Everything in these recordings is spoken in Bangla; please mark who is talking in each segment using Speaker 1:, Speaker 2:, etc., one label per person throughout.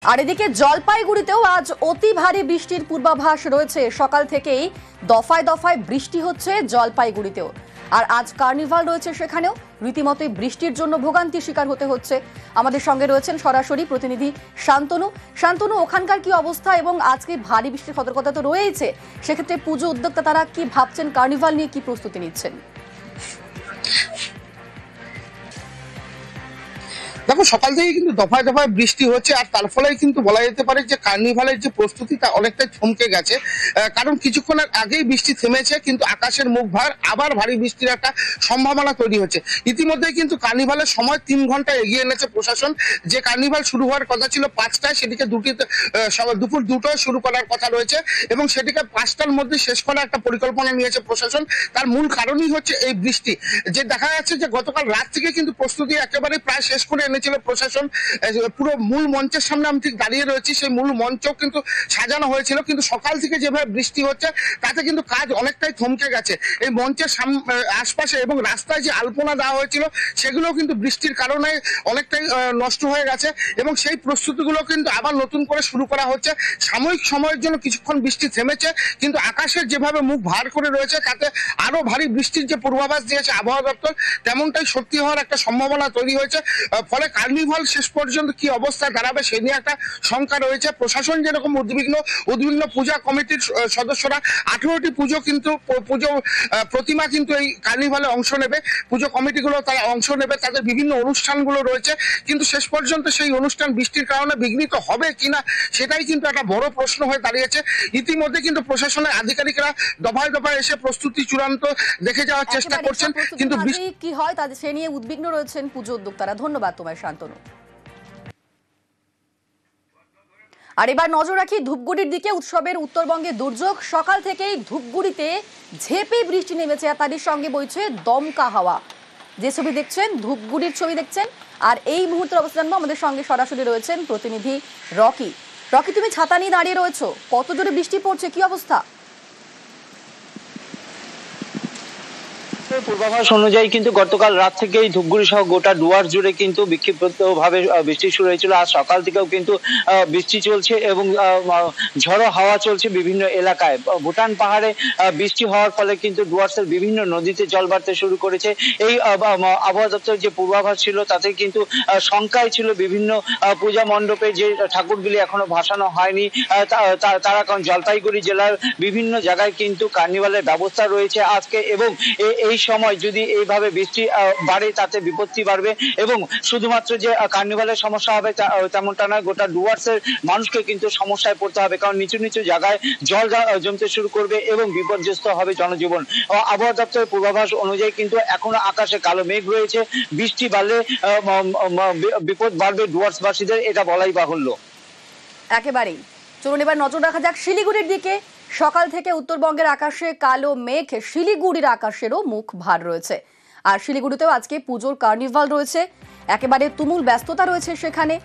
Speaker 1: আর এদিকে জলপাইগুড়িতেও আজ অতি ভারী বৃষ্টির পূর্বাভাস রয়েছে। সকাল থেকেই দফায় দফায় বৃষ্টি হচ্ছে জলপাইগুড়িতেও। আর আজ কার্নিভাল রয়েছে, সেখানেও রীতিমতোই বৃষ্টির জন্য ভোগান্তির শিকার হতে হচ্ছে। আমাদের সঙ্গে রয়েছেন সরাসরি প্রতিনিধি শান্তনু। শান্তনু, ওখানকার কি অবস্থা এবং আজকে ভারী বৃষ্টির সতর্কতা তো রয়েছে, সেক্ষেত্রে পুজো উদ্যোক্তা তারা কি ভাবছেন, কার্নিভাল নিয়ে কি প্রস্তুতি নিচ্ছেন?
Speaker 2: দেখো, সকাল থেকে কিন্তু দফায় দফায় বৃষ্টি হচ্ছে, আর তার ফলে কিন্তু বলা যেতে পারে যে কার্নিভালের যে প্রস্তুতি তা অনেকটাই থমকে গেছে। কারণ কিছুক্ষণের আগেই বৃষ্টি থেমেছে, কিন্তু আকাশের মুখ ভার আবার ভারী বৃষ্টির একটা সম্ভাবনা তৈরি হচ্ছে। ইতিমধ্যে কিন্তু কার্নিভালের সময় 3 ঘন্টা এগিয়ে এনেছে প্রশাসন। যে কার্নিভাল শুরু হওয়ার কথা ছিল 5টায়, সেটিকে দুপুর 2টায় শুরু করার কথা রয়েছে এবং সেটিকে 5টার মধ্যে শেষ করার একটা পরিকল্পনা নিয়েছে প্রশাসন। তার মূল কারণই হচ্ছে এই বৃষ্টি। যে দেখা যাচ্ছে যে গতকাল রাত থেকে কিন্তু প্রস্তুতি একেবারে প্রায় শেষ করে এনেছিল প্রশাসন। পুরো মূল মঞ্চের সামনে আমি ঠিক দাঁড়িয়ে রয়েছি, সেই মূল মঞ্চও কিন্তু সাজানো হয়েছিল, কিন্তু সকাল থেকে যেভাবে বৃষ্টি হচ্ছে তাতে কিন্তু কাজ অনেকটাই থমকে গেছে। এই মঞ্চের আশপাশে এবং রাস্তায় যে আলপনা দেওয়া হয়েছিল সেগুলো কিন্তু বৃষ্টির কারণে অনেকটাই নষ্ট হয়ে গেছে এবং সেই প্রস্তুতিগুলো কিন্তু আবার নতুন করে শুরু করা হচ্ছে। সাময়িক সময়ের জন্য কিছুক্ষণ বৃষ্টি থেমেছে, কিন্তু আকাশের যেভাবে মুখ ভার করে রয়েছে তাতে আরো ভারী বৃষ্টির যে পূর্বাভাস দিয়েছে আবহাওয়া দপ্তর, তেমনটাই সত্যি হওয়ার একটা সম্ভাবনা তৈরি হয়েছে। ফলে কার্নিভাল শেষ পর্যন্ত কি অবস্থা দাঁড়াবে সে নিয়ে একটা শঙ্কা রয়েছে। প্রশাসন যেরকম উদ্বিগ্ন, পূজা কমিটির সদস্যরা 18টি পুজো প্রতিমা কিন্তু এই কার্নিভালে অংশ নেবে। পুজো কমিটিগুলো তারা অংশ নেবে, তাদের বিভিন্ন অনুষ্ঠানগুলো রয়েছে, কিন্তু শেষ পর্যন্ত সেই অনুষ্ঠান বৃষ্টির কারণে বিঘ্নিত হবে কিনা সেটাই কিন্তু একটা বড় প্রশ্ন হয়ে দাঁড়িয়েছে। ইতিমধ্যে কিন্তু প্রশাসনের আধিকারিকরা দফায় দফায় এসে প্রস্তুতি চূড়ান্ত দেখে যাওয়ার চেষ্টা করছেন, কিন্তু
Speaker 1: কি হয় তাদের সে নিয়ে উদ্বিগ্ন রয়েছেন পুজো উদ্যোক্তারা। ধন্যবাদ তোমায় শান্তনু। আর এবার নজর রাখি ধূপগুড়ির দিকে। উৎসবের উত্তরবঙ্গে দুর্যোগ, সকাল থেকেই ধূপগুড়িতে ঝেঁপে বৃষ্টি নেমেছে আর তাদের সঙ্গে বইছে দমকা হাওয়া। যে ছবি দেখছেন ধূপগুড়ির ছবি দেখছেন, আর এই মুহূর্তের অবস্থা জানবো। আমাদের সঙ্গে সরাসরি রয়েছেন প্রতিনিধি রকি। রকি, তুমি ছাতা নিয়ে দাঁড়িয়ে রয়েছো, কত জোরে বৃষ্টি পড়ছে, কি অবস্থা?
Speaker 3: পূর্বাভাস অনুযায়ী কিন্তু গতকাল রাত থেকেই ধূপগুড়ি সহ গোটা ডুয়ার্স জুড়ে কিন্তু বিক্ষিপ্তভাবে বৃষ্টি শুরু হয়েছিল। আজ সকাল থেকেও কিন্তু বৃষ্টি চলছে এবং ঝড়ো হাওয়া চলছে বিভিন্ন এলাকায়। ভুটান পাহাড়ে বৃষ্টি হওয়ার ফলে কিন্তু ডুয়ার্সের বিভিন্ন নদীতে জল বাড়তে শুরু করেছে। এই আবহাওয়া দপ্তরের যে পূর্বাভাস ছিল তাতে কিন্তু শঙ্কায় ছিল বিভিন্ন পূজা মণ্ডপে যে ঠাকুরগুলি এখনো ভাসানো হয়নি তারা, কারণ জলপাইগুড়ি জেলার বিভিন্ন জায়গায় কিন্তু কার্নিভালের ব্যবস্থা রয়েছে আজকে, এবং এই সময় যদি এইভাবে বৃষ্টি বাড়ে তাতে বিপত্তি বাড়বে এবং শুধুমাত্র যে কার্নিভালের সমস্যা হবে তেমনটা নয়, গোটা ডুয়ার্সের মানুষকে কিন্তু সমস্যায় পড়তে হবে, কারণ নিচু নিচু জায়গায় জল জমতে শুরু করবে এবং বিপর্যস্ত হবে জনজীবন। আবহাওয়া দপ্তরের পূর্বাভাস অনুযায়ী কিন্তু এখনো আকাশে কালো মেঘ রয়েছে। বৃষ্টি বাড়লে বিপদ বাড়বে ডুয়ার্সবাসীদের, এটা বলাই বাহুল্য।
Speaker 1: একেবারেই। চলুন এবার নজর রাখা যাক শিলিগুড়ির দিকে। সকাল থেকে উত্তরবঙ্গের আকাশে কালো মেঘ, শিলিগুড়ির আকাশেরও মুখ ভার রয়েছে। আর শিলিগুড়িতেও আজকে পুজোর কার্নিভাল রয়েছে, একেবারে তুমুল ব্যস্ততা রয়েছে সেখানে।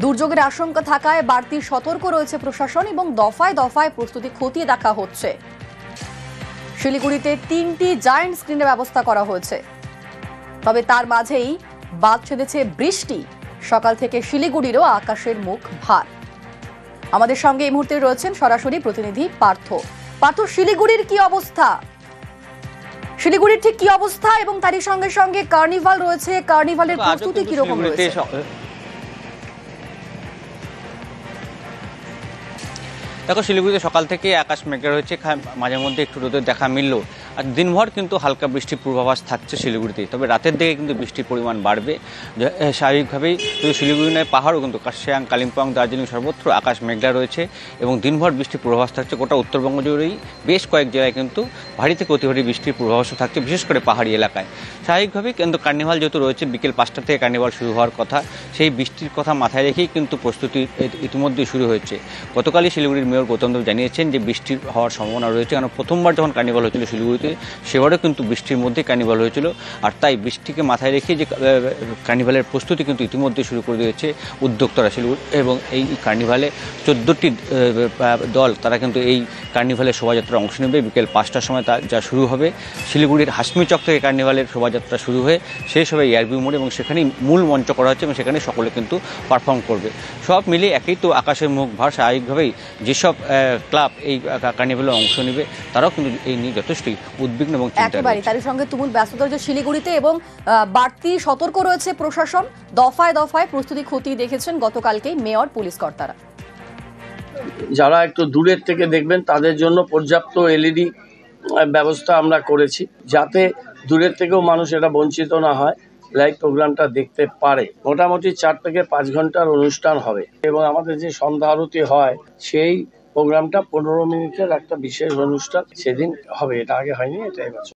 Speaker 1: দুর্যোগের আশঙ্কা থাকায় বাড়তি সতর্ক রয়েছে প্রশাসন এবং দফায় দফায় প্রস্তুতি খতিয়ে দেখা হচ্ছে। শিলিগুড়িতে 3টি জায়ান্ট স্ক্রিনের ব্যবস্থা করা হয়েছে, তবে তার মাঝেই বাদ ছেড়েছে বৃষ্টি। সকাল থেকে শিলিগুড়িরও আকাশের মুখ ভার। আমাদের সঙ্গে এই মুহূর্তে রয়েছেন সরাসরি প্রতিনিধি পার্থ। পার্থ, শিলিগুড়ির কি অবস্থা? শিলিগুড়ির ঠিক কি অবস্থা এবং তারই সঙ্গে সঙ্গে কার্নিভাল রয়েছে, কার্নিভালের প্রস্তুতি কিরকম রয়েছে?
Speaker 4: দেখো, শিলিগুড়িতে সকাল থেকে আকাশ মেঘলা রয়েছে, মাঝে মধ্যে একটু রোদের দেখা মিলল। আর দিনভর কিন্তু হালকা বৃষ্টির পূর্বাভাস থাকছে শিলিগুড়িতে, তবে রাতের দিকে কিন্তু বৃষ্টির পরিমাণ বাড়বে স্বাভাবিকভাবেই। শুধু শিলিগুড়ি নয়, পাহাড়ও কিন্তু কার্শিয়াং, কালিম্পং, দার্জিলিং সর্বত্র আকাশ মেঘলা রয়েছে এবং দিনভর বৃষ্টির পূর্বাভাস থাকছে। গোটা উত্তরবঙ্গ জুড়েই বেশ কয়েক জায়গায় কিন্তু ভারী থেকে অতি ভারী বৃষ্টির পূর্বাভাসও থাকছে, বিশেষ করে পাহাড়ি এলাকায়। স্বাভাবিকভাবেই কিন্তু কার্নিভাল যেহেতু রয়েছে, বিকেল 5টা থেকে কার্নিভাল শুরু হওয়ার কথা, সেই বৃষ্টির কথা মাথায় রেখেই কিন্তু প্রস্তুতি ইতিমধ্যেই শুরু হয়েছে। গতকালই শিলিগুড়ির মেয়র গৌতম দেব জানিয়েছেন যে বৃষ্টি হওয়ার সম্ভাবনা রয়েছে, কারণ প্রথমবার যখন কার্নিভাল হয়েছিল শিলিগুড়িতে সেবারও কিন্তু বৃষ্টির মধ্যে কার্নিভাল হয়েছিল। আর তাই বৃষ্টিকে মাথায় রেখে যে কার্নিভালের প্রস্তুতি কিন্তু ইতিমধ্যে শুরু করে দিয়েছে উদ্যোক্তারা শিলিগুড়ি, এবং এই কার্নিভালে 14টি দল তারা কিন্তু এই কার্নিভালের শোভাযাত্রার অংশ নেবে। বিকেল 5টার সময় তা যা শুরু হবে শিলিগুড়ির হাসমি চক থেকে কার্নিভালের শোভাযাত্রা শুরু হয়ে শেষ হবে এয়ারভিউ মোড়ে, এবং সেখানেই মূল মঞ্চ করা হচ্ছে এবং সেখানে সকলে কিন্তু পারফর্ম করবে। সব মিলিয়ে একই তো আকাশের মুখ ভার। স্বাভাবিকভাবেই যেসব ক্লাব এই কার্নিভালে অংশ নেবে তারাও কিন্তু এই নিয়ে যথেষ্টই উদ্বিগ্ন এবং চিন্তায়
Speaker 1: একেবারে
Speaker 4: রয়েছে।
Speaker 1: তারই সঙ্গে তুমুল ব্যস্ততা যে শিলিগুড়িতে, এবং বাড়তি সতর্ক রয়েছে প্রশাসন। দফায় দফায় প্রস্তুতি খতিয়ে দেখেছেন গতকালকেই মেয়র পুলিশ কর্তারা।
Speaker 5: যারা একটু দূরের থেকে দেখবেন তাদের জন্য পর্যাপ্ত এলইডি ব্যবস্থা আমরা করেছি, যাতে দূরের থেকেও মানুষ এটা বঞ্চিত না হয়, লাইভ প্রোগ্রামটা দেখতে পারে। মোটামুটি 4 থেকে 5 ঘন্টার অনুষ্ঠান হবে, এবং আমাদের যে সন্ধ্যা আরতি হয় সেই প্রোগ্রামটা 15 মিনিটের একটা বিশেষ অনুষ্ঠান সেদিন হবে। এটা আগে হয়নি, এটা এবছর।